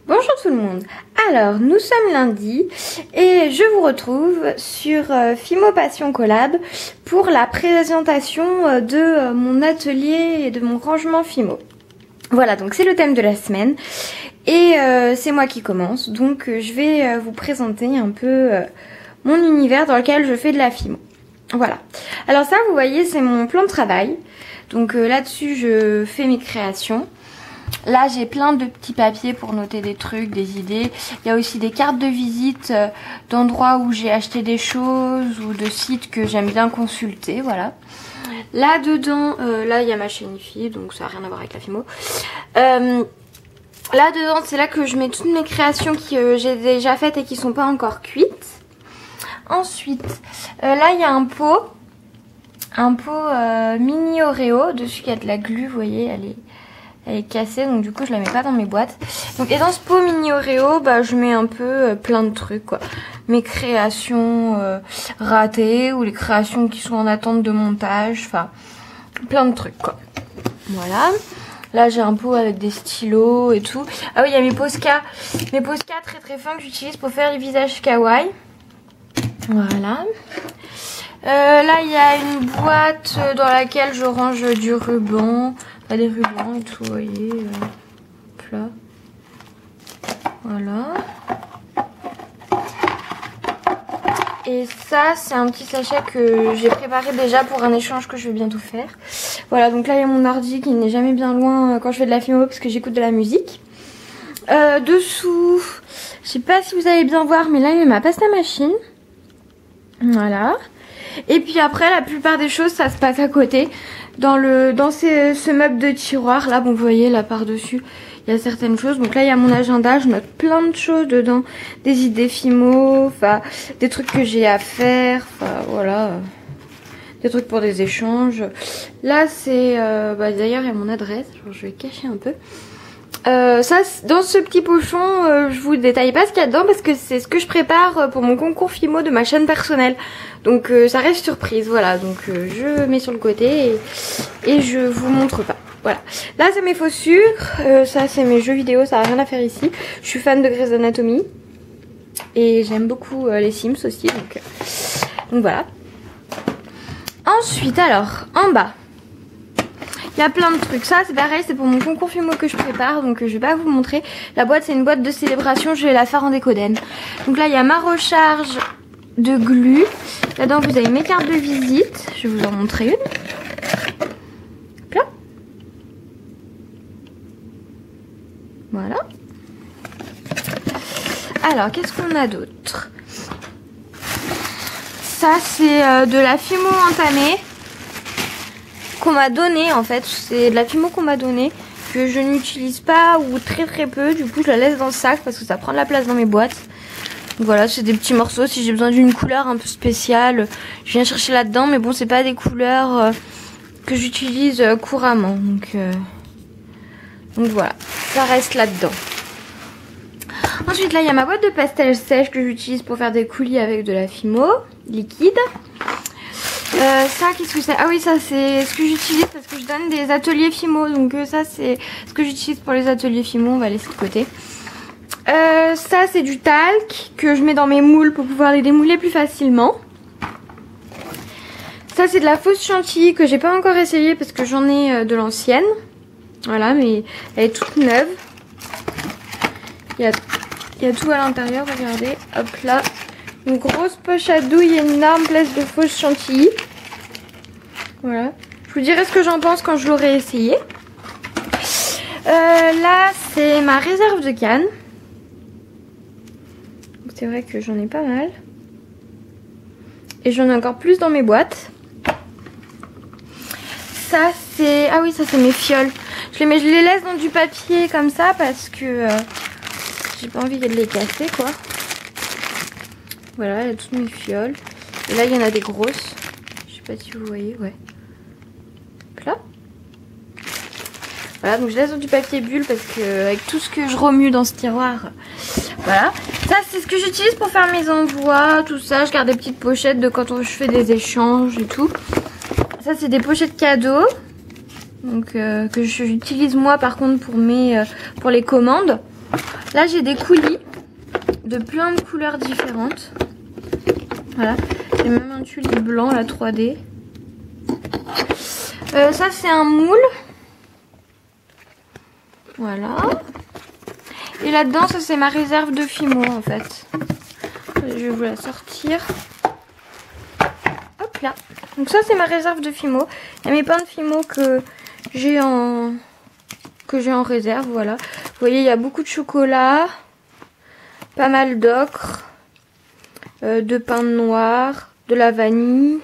Bonjour tout le monde. Alors, nous sommes lundi et je vous retrouve sur Fimo Passion Collab pour la présentation de mon atelier et de mon rangement Fimo. Voilà, donc c'est le thème de la semaine et c'est moi qui commence. Donc je vais vous présenter un peu mon univers dans lequel je fais de la Fimo. Voilà. Alors ça, vous voyez, c'est mon plan de travail. Donc là-dessus, je fais mes créations. Là, j'ai plein de petits papiers pour noter des trucs, des idées. Il y a aussi des cartes de visite d'endroits où j'ai acheté des choses ou de sites que j'aime bien consulter, voilà. Là dedans, là il y a ma chaîne IFI, donc ça n'a rien à voir avec la Fimo. Là dedans, c'est là que je mets toutes mes créations que j'ai déjà faites et qui sont pas encore cuites. Ensuite, là il y a un pot mini Oreo. Dessus il y a de la glu, vous voyez, elle est cassée, donc du coup je la mets pas dans mes boîtes. Donc, et dans ce pot mini Oreo, bah, je mets un peu plein de trucs, quoi. Mes créations ratées ou les créations qui sont en attente de montage, enfin plein de trucs, quoi. Voilà. Là j'ai un pot avec des stylos et tout. Ah oui, il y a mes Posca très très fins que j'utilise pour faire les visages kawaii. Voilà. Là il y a une boîte dans laquelle je range du ruban. Des rubans et tout, vous voyez, là. Voilà. Et ça, c'est un petit sachet que j'ai préparé déjà pour un échange que je vais bientôt faire. Voilà, donc là, il y a mon ordi qui n'est jamais bien loin quand je fais de la Fimo parce que j'écoute de la musique. Dessous, je sais pas si vous allez bien voir, mais là, il y a ma pasta machine. Voilà. Et puis après, la plupart des choses, ça se passe à côté. Dans ce meuble de tiroir, là, bon, vous voyez, là, par-dessus, il y a certaines choses. Donc là, il y a mon agenda, je note plein de choses dedans. Des idées Fimo, enfin, des trucs que j'ai à faire, enfin, voilà. Des trucs pour des échanges. Là, c'est, d'ailleurs, il y a mon adresse. Alors, je vais cacher un peu. Ça, dans ce petit pochon, je vous détaille pas ce qu'il y a dedans parce que c'est ce que je prépare pour mon concours Fimo de ma chaîne personnelle. Donc ça reste surprise, voilà. Donc je mets sur le côté et je vous montre pas. Voilà. Là c'est mes chaussures, ça c'est mes jeux vidéo, ça n'a rien à faire ici. Je suis fan de Grey's Anatomy et j'aime beaucoup les Sims aussi. Donc voilà. Ensuite alors, en bas. Il y a plein de trucs. Ça, c'est pareil, c'est pour mon concours Fimo que je prépare. Donc, je vais pas vous montrer. La boîte, c'est une boîte de célébration. Je vais la faire en décoden. Donc là, il y a ma recharge de glu. Là-dedans, vous avez mes cartes de visite. Je vais vous en montrer une. Hop là. Voilà. Alors, qu'est-ce qu'on a d'autre? Ça, c'est de la Fimo entamée. Qu'on m'a donné en fait, c'est de la Fimo qu'on m'a donné que je n'utilise pas ou très très peu, du coup je la laisse dans le sac parce que ça prend de la place dans mes boîtes. Donc voilà, c'est des petits morceaux. Si j'ai besoin d'une couleur un peu spéciale, je viens chercher là-dedans, mais bon, c'est pas des couleurs que j'utilise couramment, donc voilà, ça reste là-dedans. Ensuite là il y a ma boîte de pastel sèche que j'utilise pour faire des coulis avec de la Fimo liquide. Ça, qu'est-ce que c'est? Ah oui, ça c'est ce que j'utilise parce que je donne des ateliers Fimo. Donc ça c'est ce que j'utilise pour les ateliers Fimo. On va laisser de côté. Ça c'est du talc que je mets dans mes moules pour pouvoir les démouler plus facilement. Ça c'est de la fausse chantilly que j'ai pas encore essayé parce que j'en ai de l'ancienne. Voilà, mais elle est toute neuve. Il y a tout à l'intérieur, regardez. Hop là. Une grosse poche à douille et une énorme place de fausse chantilly. Voilà. Je vous dirai ce que j'en pense quand je l'aurai essayé. Là, c'est ma réserve de canne. C'est vrai que j'en ai pas mal. Et j'en ai encore plus dans mes boîtes. Ça, c'est... Ah oui, ça, c'est mes fioles. Je les laisse dans du papier comme ça parce que j'ai pas envie de les casser, quoi. Voilà, il y a toutes mes fioles. Et là, il y en a des grosses. Je sais pas si vous voyez, ouais. Là. Voilà, donc je laisse dans du papier bulle parce que avec tout ce que je remue dans ce tiroir, voilà. Ça, c'est ce que j'utilise pour faire mes envois, tout ça. Je garde des petites pochettes de quand je fais des échanges et tout. Ça, c'est des pochettes cadeaux. Donc, que j'utilise moi, par contre, pour les commandes. Là j'ai des coulis de plein de couleurs différentes. Voilà, j'ai même un tulle blanc, la 3D. Ça c'est un moule. Voilà. Et là-dedans, ça c'est ma réserve de Fimo en fait. Je vais vous la sortir. Hop là. Donc ça c'est ma réserve de Fimo. Il y a mes pains de Fimo que j'ai en réserve, voilà. Vous voyez, il y a beaucoup de chocolat, pas mal d'ocre, de pain noir, de la vanille,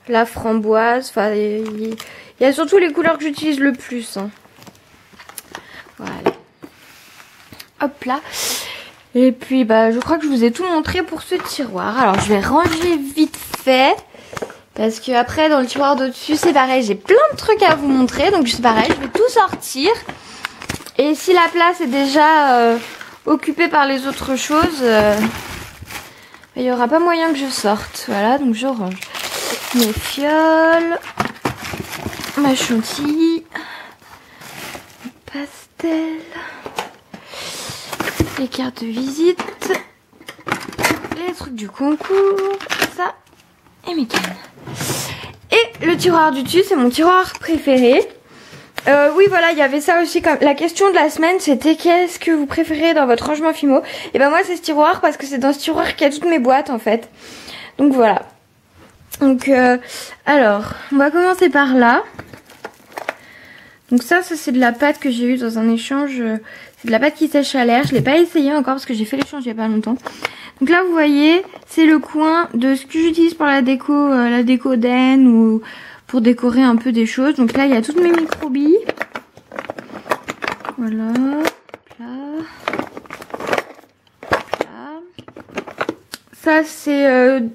la framboise. Enfin, il y a surtout les couleurs que j'utilise le plus. Hein. Voilà. Hop là. Et puis, bah, je crois que je vous ai tout montré pour ce tiroir. Alors, je vais ranger vite fait. Parce que après, dans le tiroir d'au-dessus, c'est pareil. J'ai plein de trucs à vous montrer. Donc, c'est pareil. Je vais tout sortir. Et si la place est déjà occupée par les autres choses, il n'y aura pas moyen que je sorte. Voilà, donc je range mes fioles, ma chantilly, pastel, les cartes de visite, les trucs du concours, ça et mes cannes. Et le tiroir du dessus, c'est mon tiroir préféré. Oui, voilà, il y avait ça aussi. Comme la question de la semaine, c'était qu'est-ce que vous préférez dans votre rangement Fimo? Et ben moi, c'est ce tiroir parce que c'est dans ce tiroir qu'il y a toutes mes boîtes en fait. Donc voilà. Donc alors, on va commencer par là. Donc ça c'est de la pâte que j'ai eue dans un échange. C'est de la pâte qui sèche à l'air. Je l'ai pas essayé encore parce que j'ai fait l'échange il y a pas longtemps. Donc là, vous voyez, c'est le coin de ce que j'utilise pour la déco d'aine ou pour décorer un peu des choses. Donc là, il y a toutes mes microbilles. Voilà. Là. Là. Ça, c'est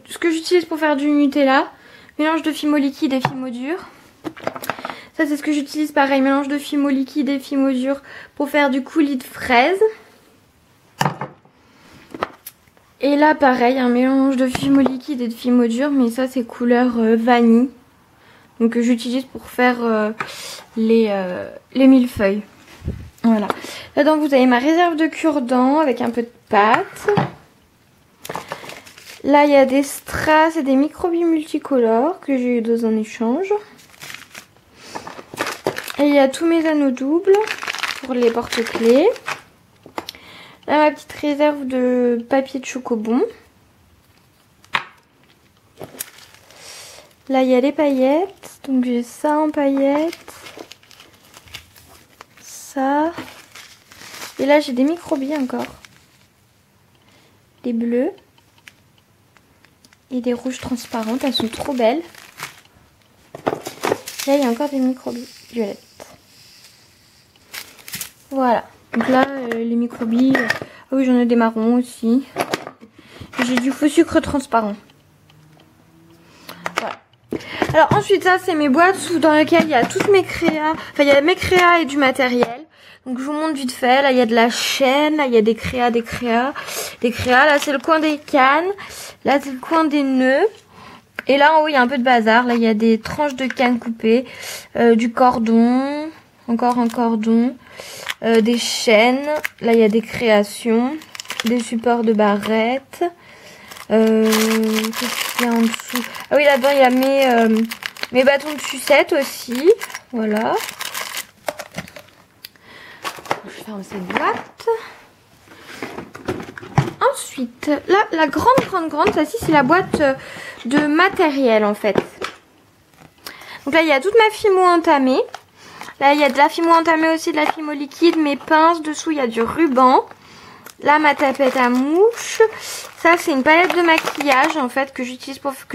ce que j'utilise pour faire du Nutella. Mélange de Fimo liquide et Fimo dur. Ça, c'est ce que j'utilise pareil. Mélange de Fimo liquide et Fimo dur pour faire du coulis de fraises. Et là, pareil, un mélange de Fimo liquide et de Fimo dur. Mais ça, c'est couleur vanille. Donc que j'utilise pour faire les millefeuilles. Voilà. Là-dedans, vous avez ma réserve de cure-dents avec un peu de pâte. Là, il y a des strass et des microbilles multicolores que j'ai eu dans un échange. Et il y a tous mes anneaux doubles pour les porte-clés. Là, ma petite réserve de papier de chocobon. Là, il y a les paillettes. Donc, j'ai ça en paillettes. Ça. Et là, j'ai des microbilles encore. Des bleus. Et des rouges transparentes. Elles sont trop belles. Là, il y a encore des microbilles violettes. Voilà. Donc là, les microbilles. Ah oui, j'en ai des marrons aussi. J'ai du faux sucre transparent. Voilà. Alors ensuite, ça, c'est mes boîtes dans lesquelles il y a toutes mes créas. Enfin, il y a mes créas et du matériel. Donc je vous montre vite fait. Là, il y a de la chaîne. Là, il y a des créas. Là, c'est le coin des cannes. Là, c'est le coin des nœuds. Et là, en haut, il y a un peu de bazar. Là, il y a des tranches de canne coupées. Du cordon. Encore un cordon. Des chaînes. Là, il y a des créations. Des supports de barrettes. Qu'est-ce qu'il y a en dessous? Ah oui, là-dedans, il y a mes bâtons de sucette aussi. Voilà. Je ferme cette boîte. Ensuite, là, la grande, ça ci, c'est la boîte de matériel, en fait. Donc là, il y a toute ma Fimo entamée. Là, il y a de la Fimo entamée aussi, de la Fimo liquide, mes pinces. Dessous, il y a du ruban. Là, ma tapette à mouches. Ça, c'est une palette de maquillage, en fait, que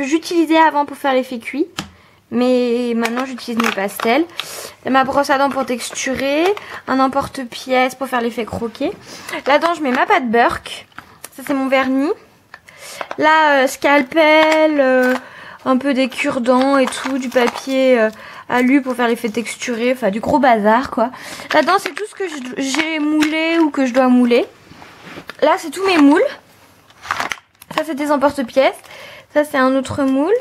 j'utilisais avant pour faire l'effet cuit. Mais maintenant, j'utilise mes pastels. Là, ma brosse à dents pour texturer. Un emporte-pièce pour faire l'effet croquet. Là-dedans, je mets ma pâte Burke. Ça, c'est mon vernis. Là, scalpel, un peu des cure-dents et tout. Du papier alu pour faire l'effet texturé. Enfin, du gros bazar, quoi. Là-dedans, c'est tout ce que j'ai moulé ou que je dois mouler. Là, c'est tous mes moules. Ça, c'est des emporte-pièces. Ça, c'est un autre moule.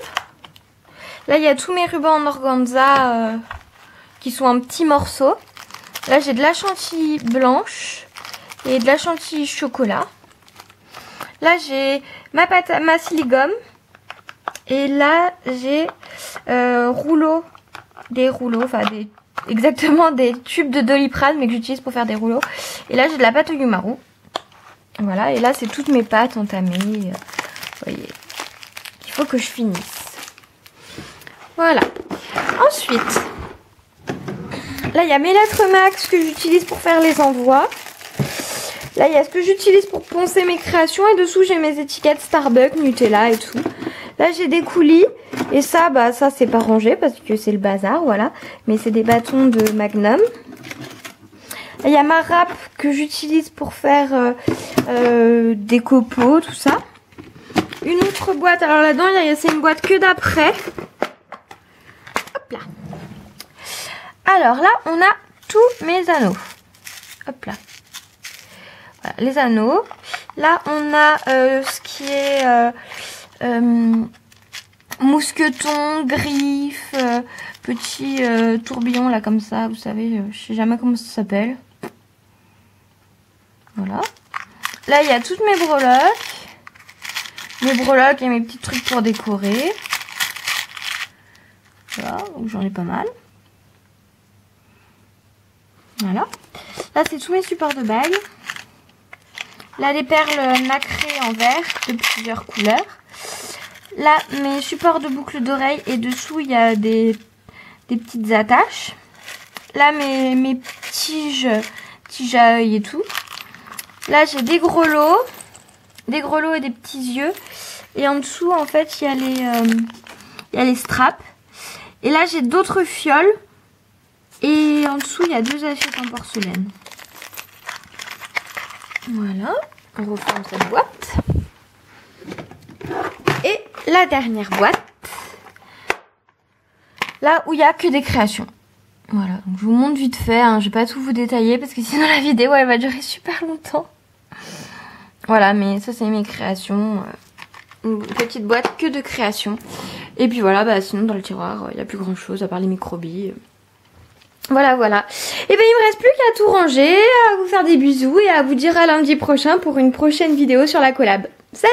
Là, il y a tous mes rubans en organza qui sont en petits morceaux. Là, j'ai de la chantilly blanche. et de la chantilly chocolat. Là j'ai ma pâte à ma siligome. Et là j'ai exactement des tubes de Doliprane mais que j'utilise pour faire des rouleaux. Et là j'ai de la pâte au Yumaru. Voilà, et là c'est toutes mes pâtes entamées. Vous voyez, il faut que je finisse. Voilà. Ensuite, là il y a mes lettres max que j'utilise pour faire les envois. Là il y a ce que j'utilise pour poncer mes créations et dessous j'ai mes étiquettes Starbucks, Nutella et tout. Là j'ai des coulis et ça ça c'est pas rangé parce que c'est le bazar, voilà. Mais c'est des bâtons de Magnum. Là il y a ma râpe que j'utilise pour faire des copeaux, tout ça. Une autre boîte, alors là-dedans c'est une boîte que d'après. Hop là. Alors là on a tous mes anneaux. Hop là. Voilà, les anneaux. Là on a ce qui est mousqueton, griffe, petit tourbillon là comme ça, vous savez, je sais jamais comment ça s'appelle. Voilà. Là il y a toutes mes breloques. Mes breloques et mes petits trucs pour décorer. Voilà, donc j'en ai pas mal. Voilà. Là c'est tous mes supports de bagues. Là les perles nacrées en verre de plusieurs couleurs. Là mes supports de boucles d'oreilles et dessous il y a des petites attaches. Là mes tiges à œil et tout. Là j'ai des grelots et des petits yeux. Et en dessous en fait il y a les straps. Et là j'ai d'autres fioles. Et en dessous il y a 2 assiettes en porcelaine. Voilà, on referme cette boîte. Et la dernière boîte, là où il n'y a que des créations. Voilà, donc je vous montre vite fait, hein. Je vais pas tout vous détailler parce que sinon la vidéo elle va durer super longtemps. Voilà, mais ça c'est mes créations. Une petite boîte que de créations. Et puis voilà, sinon dans le tiroir il n'y a plus grand chose à part les microbilles. Voilà. Et il me reste plus qu'à tout ranger, à vous faire des bisous et à vous dire à lundi prochain pour une prochaine vidéo sur la collab. Salut!